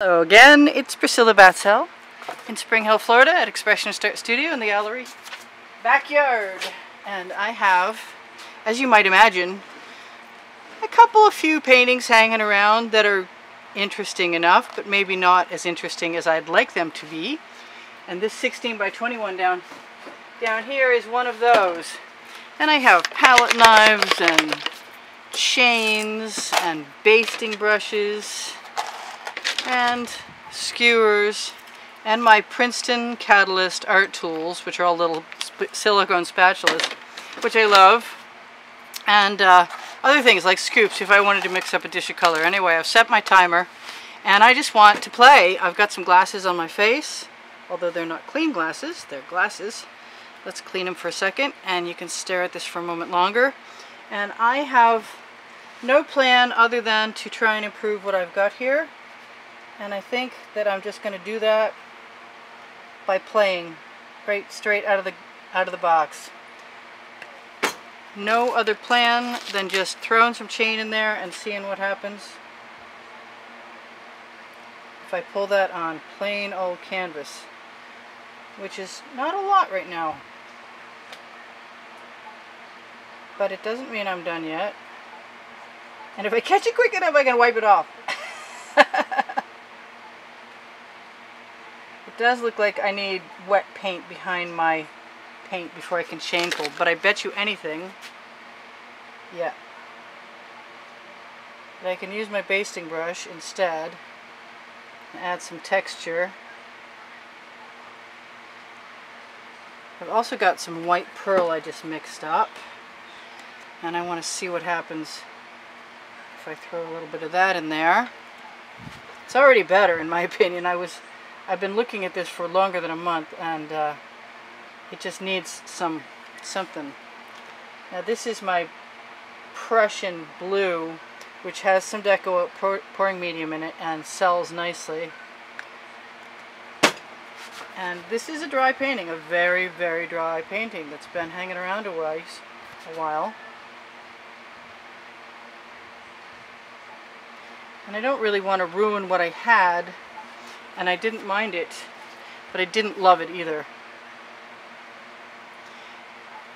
Hello again, it's Priscilla Batzell in Spring Hill, Florida at Expressionist Art Studio in the gallery backyard. And I have, as you might imagine, a few paintings hanging around that are interesting enough, but maybe not as interesting as I'd like them to be. And this 16 by 21 down here is one of those. And I have palette knives and chains and basting brushes and skewers and my Princeton Catalyst art tools, which are all little silicone spatulas, which I love, and other things like scoops if I wanted to mix up a dish of color. Anyway, I've set my timer and I just want to play. I've got some glasses on my face, although they're not clean glasses, they're glasses. Let's clean them for a second and you can stare at this for a moment longer. And I have no plan other than to try and improve what I've got here. And I think that I'm just going to do that by playing right straight out of the box. No other plan than just throwing some chain in there and seeing what happens. If I pull that on plain old canvas, which is not a lot right now. But it doesn't mean I'm done yet. And if I catch it quick enough, I can wipe it off. It does look like I need wet paint behind my paint before I can chain pull, but I bet you anything, yeah, that I can use my basting brush instead and add some texture. I've also got some white pearl I just mixed up, and I want to see what happens if I throw a little bit of that in there. It's already better in my opinion. I've been looking at this for longer than a month, and it just needs something. Now this is my Prussian blue, which has some Deco Art pouring medium in it and sells nicely. And this is a dry painting, a very, very dry painting that's been hanging around a while. And I don't really want to ruin what I had, and I didn't mind it, but I didn't love it either.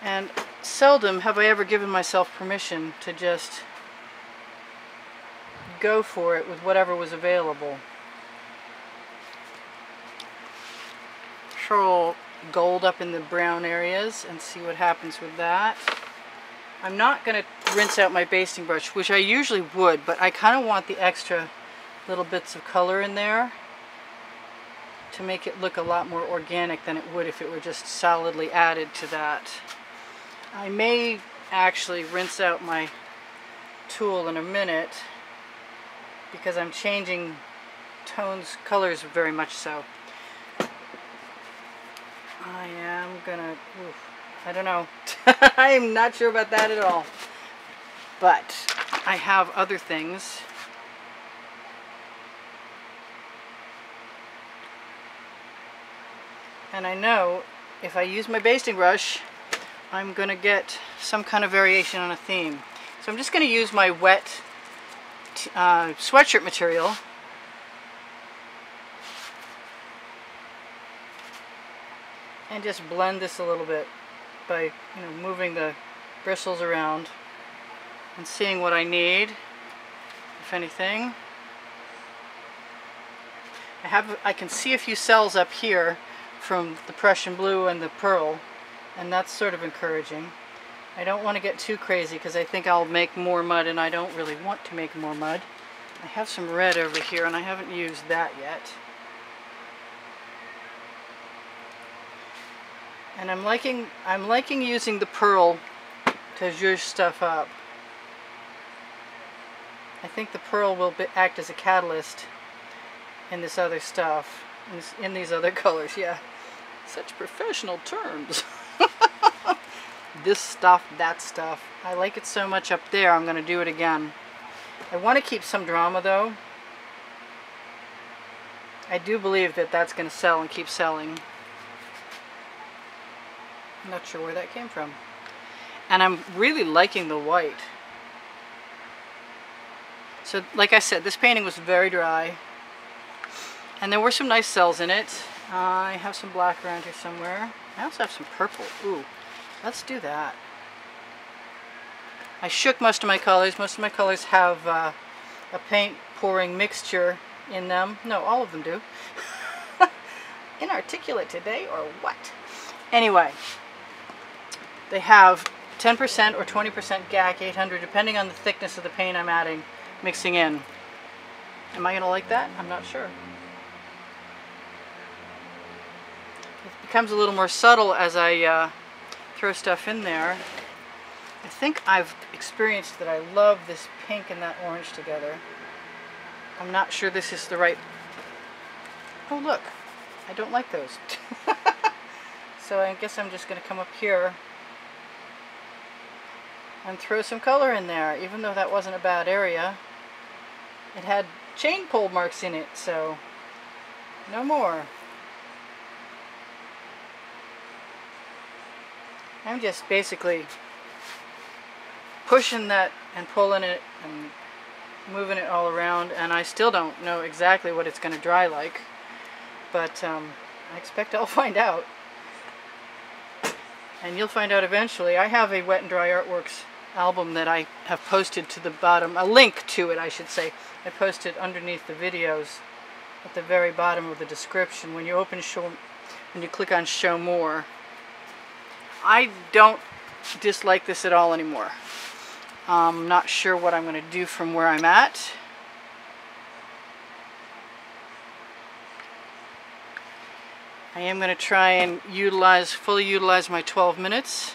And seldom have I ever given myself permission to just go for it with whatever was available. Throw gold up in the brown areas and see what happens with that. I'm not going to rinse out my basting brush, which I usually would, but I kind of want the extra little bits of color in there to make it look a lot more organic than it would if it were just solidly added to that. I may actually rinse out my tool in a minute because I'm changing tones, colors very much so. I am gonna, I don't know. I'm not sure about that at all. But I have other things. And I know if I use my basting brush, I'm going to get some kind of variation on a theme. So I'm just going to use my wet sweatshirt material. And just blend this a little bit by moving the bristles around and seeing what I need, if anything. I can see a few cells up here from the Prussian blue and the pearl, and that's sort of encouraging. I don't want to get too crazy because I think I'll make more mud, and I don't really want to make more mud. I have some red over here and I haven't used that yet. And I'm liking using the pearl to zhuzh stuff up. I think the pearl will act as a catalyst in this other stuff, in these other colors, yeah. Such professional terms. This stuff, that stuff. I like it so much up there, I'm going to do it again. I want to keep some drama though. I do believe that that's going to sell and keep selling. I'm not sure where that came from. And I'm really liking the white. So like I said, this painting was very dry. And there were some nice cells in it. I have some black around here somewhere. I also have some purple. Ooh, let's do that. I shook most of my colors. Most of my colors have a paint pouring mixture in them. No, all of them do. Inarticulate today or what? Anyway, they have 10% or 20% GAC 800 depending on the thickness of the paint I'm adding, mixing in. Am I going to like that? I'm not sure. It becomes a little more subtle as I throw stuff in there. I think I've experienced that I love this pink and that orange together. I'm not sure this is the right... Oh look, I don't like those. So I guess I'm just going to come up here and throw some color in there, even though that wasn't a bad area. It had chain pole marks in it, so no more. I'm just basically pushing that and pulling it and moving it all around, and I still don't know exactly what it's going to dry like, but I expect I'll find out. And you'll find out eventually. I have a Wet and Dry Artworks album that I have posted to the bottom, a link to it I should say. I posted underneath the videos at the very bottom of the description. When you open when you click on Show More. I don't dislike this at all anymore. I'm not sure what I'm going to do from where I'm at. I am going to try and fully utilize my 12 minutes.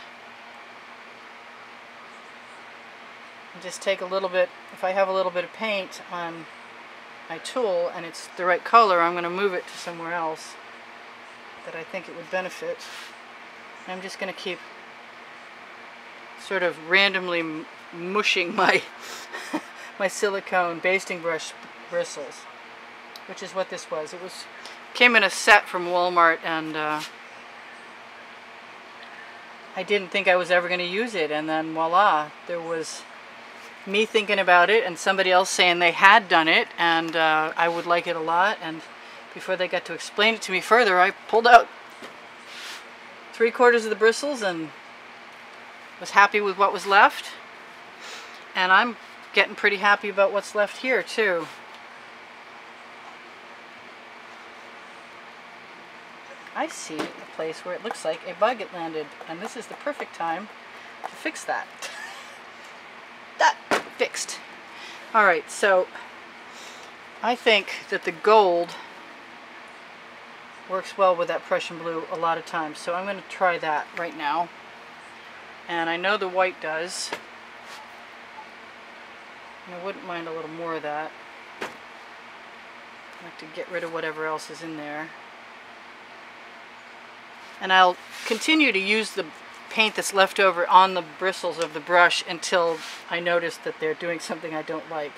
And just take a little bit, if I have a little bit of paint on my tool and it's the right color, I'm going to move it to somewhere else that I think it would benefit. And I'm just going to keep sort of randomly mushing my my silicone basting brush bristles, which is what this was. It came in a set from Walmart, and I didn't think I was ever going to use it, and then voila, there was me thinking about it and somebody else saying they had done it and I would like it a lot, and before they got to explain it to me further, I pulled out 3/4 of the bristles and was happy with what was left, and I'm getting pretty happy about what's left here too. I see a place where it looks like a bug had landed, and this is the perfect time to fix that. That fixed. Alright, so I think that the gold works well with that Prussian blue a lot of times, so I'm going to try that right now. And I know the white does. And I wouldn't mind a little more of that. I like to get rid of whatever else is in there. And I'll continue to use the paint that's left over on the bristles of the brush until I notice that they're doing something I don't like.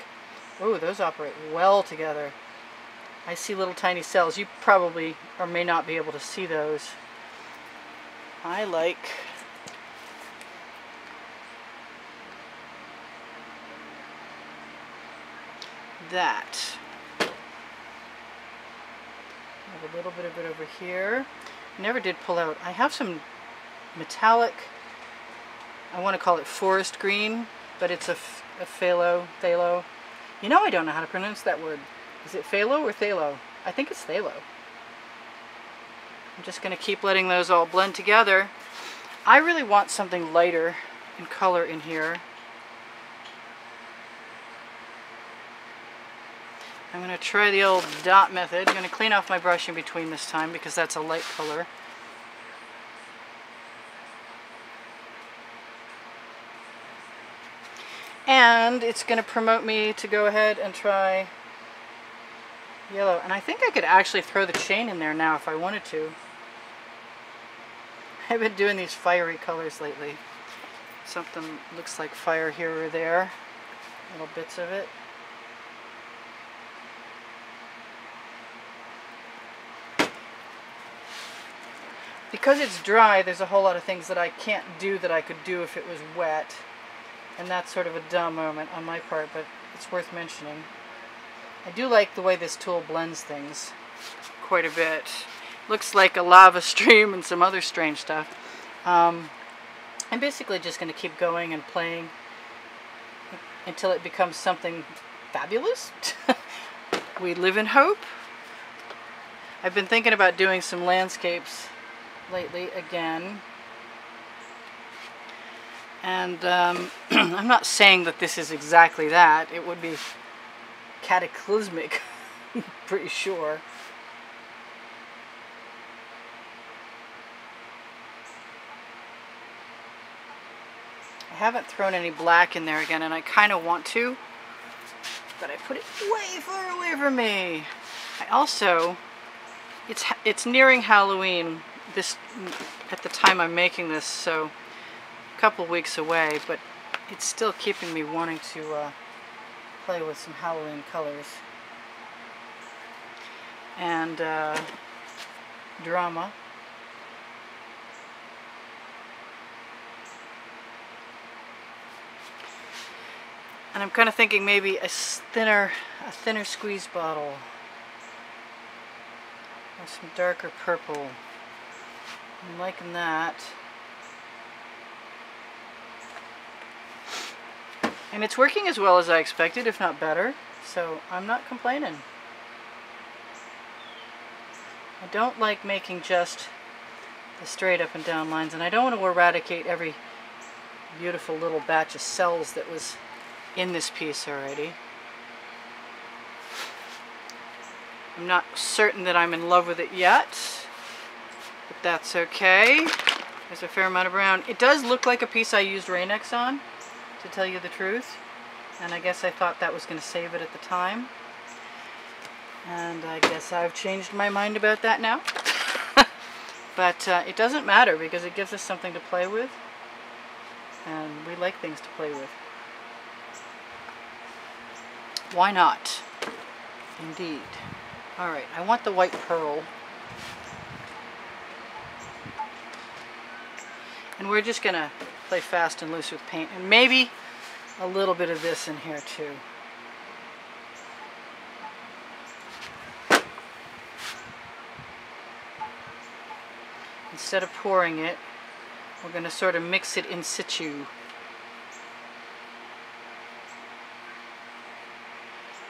Oh, those operate well together. I see little tiny cells. You probably or may not be able to see those. I like that. I have a little bit of it over here. Never did pull out. I have some metallic, I want to call it forest green, but it's a phthalo. You know I don't know how to pronounce that word. Is it phthalo or phthalo? I think it's phthalo. I'm just going to keep letting those all blend together. I really want something lighter in color in here. I'm going to try the old dot method. I'm going to clean off my brush in between this time because that's a light color. And it's going to promote me to go ahead and try yellow. And I think I could actually throw the chain in there now if I wanted to. I've been doing these fiery colors lately. Something looks like fire here or there. Little bits of it. Because it's dry, there's a whole lot of things that I can't do that I could do if it was wet. And that's sort of a dumb moment on my part, but it's worth mentioning. I do like the way this tool blends things. quite a bit. Looks like a lava stream and some other strange stuff. I'm basically just going to keep going and playing until it becomes something fabulous. We live in hope. I've been thinking about doing some landscapes lately again. And I'm not saying that this is exactly that. It would be cataclysmic, pretty sure. I haven't thrown any black in there again, and I kind of want to, but I put it way far away from me. I also, it's nearing Halloween this at the time I'm making this, so a couple weeks away, but it's still keeping me wanting to play with some Halloween colors and drama. And I'm kind of thinking maybe a thinner squeeze bottle or some darker purple. I'm liking that. And it's working as well as I expected, if not better, so I'm not complaining. I don't like making just the straight up and down lines, and I don't want to eradicate every beautiful little batch of cells that was in this piece already. I'm not certain that I'm in love with it yet, but that's okay. There's a fair amount of brown. It does look like a piece I used Rain-X on, to tell you the truth, and I guess I thought that was going to save it at the time, and I guess I've changed my mind about that now. But it doesn't matter, because it gives us something to play with, and we like things to play with. Why not? Indeed. Alright, I want the white pearl. And we're just going to play fast and loose with paint, and maybe a little bit of this in here too. Instead of pouring it, we're going to sort of mix it in situ.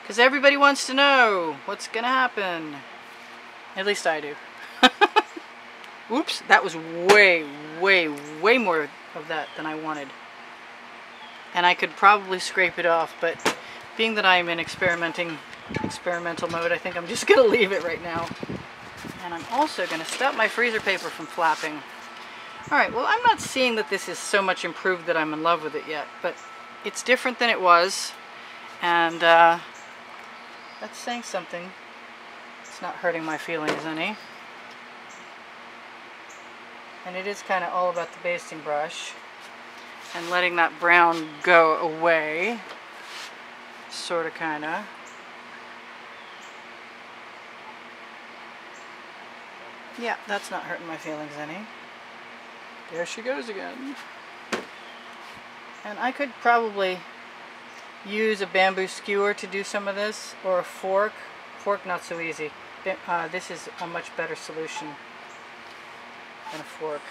Because everybody wants to know what's going to happen. At least I do. Oops, that was way more of that than I wanted. And I could probably scrape it off, but being that I'm in experimental mode, I think I'm just going to leave it right now. And I'm also going to stop my freezer paper from flapping. Alright, well, I'm not seeing that this is so much improved that I'm in love with it yet, but it's different than it was, and that's saying something. It's not hurting my feelings any. And it is kind of all about the basting brush and letting that brown go away, sort of, kind of. Yeah, that's not hurting my feelings any. There she goes again. And I could probably use a bamboo skewer to do some of this, or a fork. Fork, not so easy. This is a much better solution than a fork.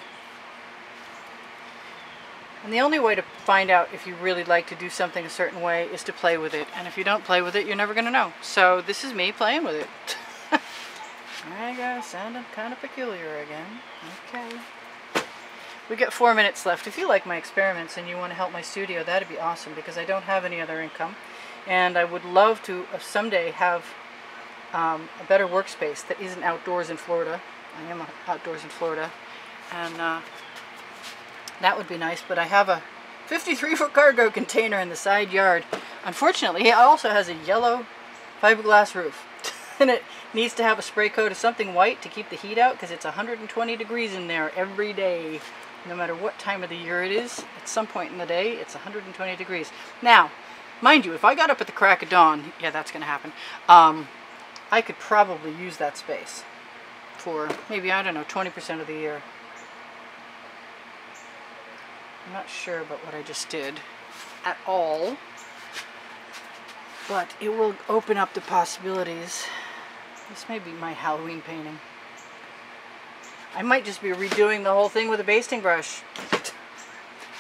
And the only way to find out if you really like to do something a certain way is to play with it. And if you don't play with it, you're never going to know. So this is me playing with it. There you go, sounding kind of peculiar again. Okay. We got 4 minutes left. If you like my experiments and you want to help my studio, that'd be awesome, because I don't have any other income. And I would love to someday have a better workspace that isn't outdoors in Florida. I am outdoors in Florida. And that would be nice, but I have a 53-foot cargo container in the side yard. Unfortunately, it also has a yellow fiberglass roof. And it needs to have a spray coat of something white to keep the heat out, because it's 120 degrees in there every day. No matter what time of the year it is, at some point in the day, it's 120 degrees. Now, mind you, if I got up at the crack of dawn, yeah, that's going to happen, I could probably use that space for maybe, I don't know, 20% of the year. I'm not sure about what I just did at all, but it will open up the possibilities. This may be my Halloween painting. I might just be redoing the whole thing with a basting brush.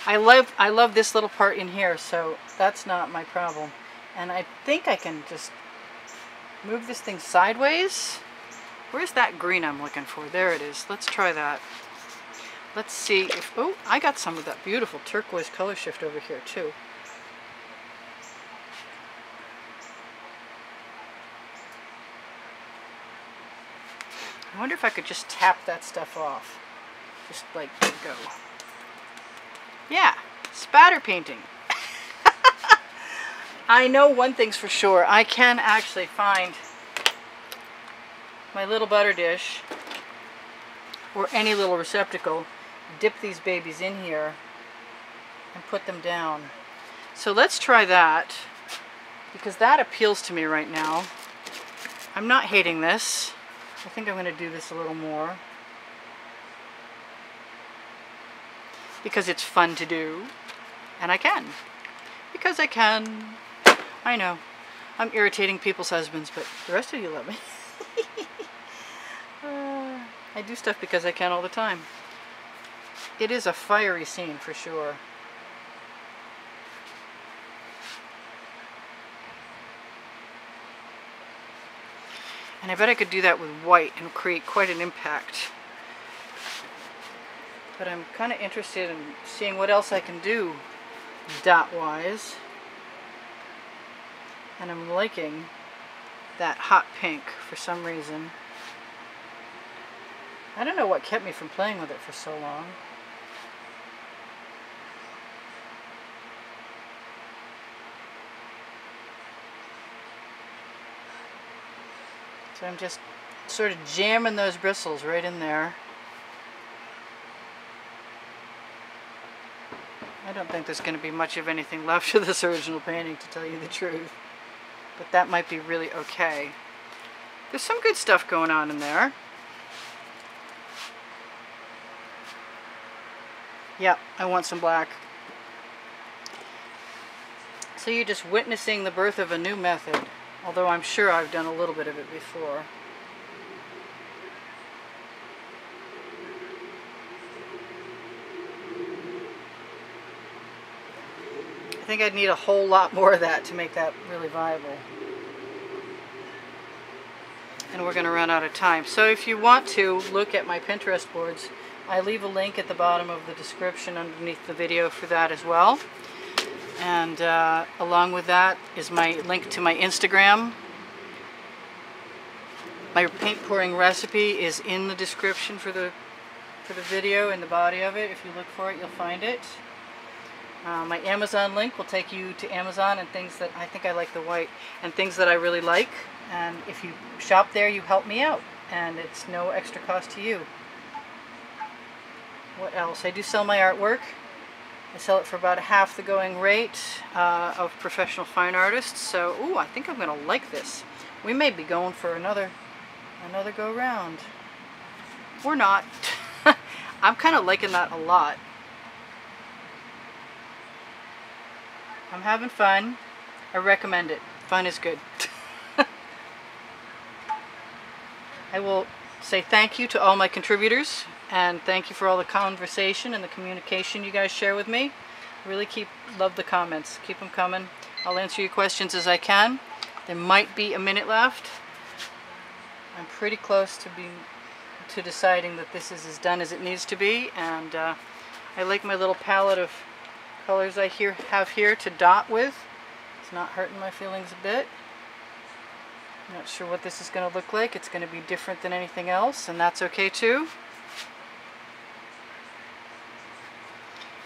I love this little part in here, so that's not my problem. And I think I can just move this thing sideways. Where's that green I'm looking for? There it is. Let's try that. Let's see if, oh, I got some of that beautiful turquoise color shift over here too. I wonder if I could just tap that stuff off. Just like go. Yeah, spatter painting. I know one thing's for sure. I can actually find my little butter dish or any little receptacle, dip these babies in here and put them down. So let's try that, because that appeals to me right now. I'm not hating this. I think I'm going to do this a little more because it's fun to do, and I can. Because I can. I know. I'm irritating people's husbands, but the rest of you love me. I do stuff because I can all the time. It is a fiery scene for sure. And I bet I could do that with white and create quite an impact. But I'm kind of interested in seeing what else I can do dot-wise. And I'm liking that hot pink for some reason. I don't know what kept me from playing with it for so long. So I'm just sort of jamming those bristles right in there. I don't think there's going to be much of anything left of this original painting, to tell you the truth. But that might be really okay. There's some good stuff going on in there. Yep, I want some black. So you're just witnessing the birth of a new method. Although I'm sure I've done a little bit of it before. I think I'd need a whole lot more of that to make that really viable. And we're going to run out of time. So if you want to look at my Pinterest boards, I leave a link at the bottom of the description underneath the video for that as well. And along with that is my link to my Instagram. My paint pouring recipe is in the description for the video, in the body of it. If you look for it, you'll find it. My Amazon link will take you to Amazon and things that I think I like the white and things that I really like. And if you shop there, you help me out, and it's no extra cost to you. What else? I do sell my artwork. I sell it for about half the going rate of professional fine artists. So, ooh, I think I'm going to like this. We may be going for another go round. Or not. I'm kind of liking that a lot. I'm having fun. I recommend it. Fun is good. I will say thank you to all my contributors, and thank you for all the conversation and the communication you guys share with me. Really love the comments. Keep them coming. I'll answer your questions as I can. There might be a minute left. I'm pretty close to deciding that this is as done as it needs to be, and I like my little palette of colors I have here to dot with. It's not hurting my feelings a bit. I'm not sure what this is going to look like. It's going to be different than anything else, and that's okay too.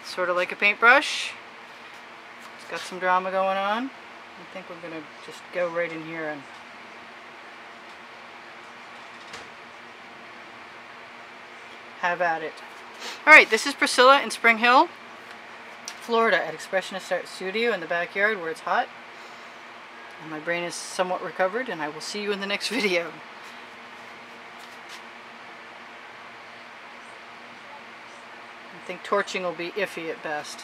Sort of like a paintbrush. It's got some drama going on. I think we're going to just go right in here and have at it. Alright, this is Priscilla in Spring Hill, Florida, at Expressionist Art Studio in the backyard where it's hot. And my brain is somewhat recovered, and I will see you in the next video. I think torching will be iffy at best.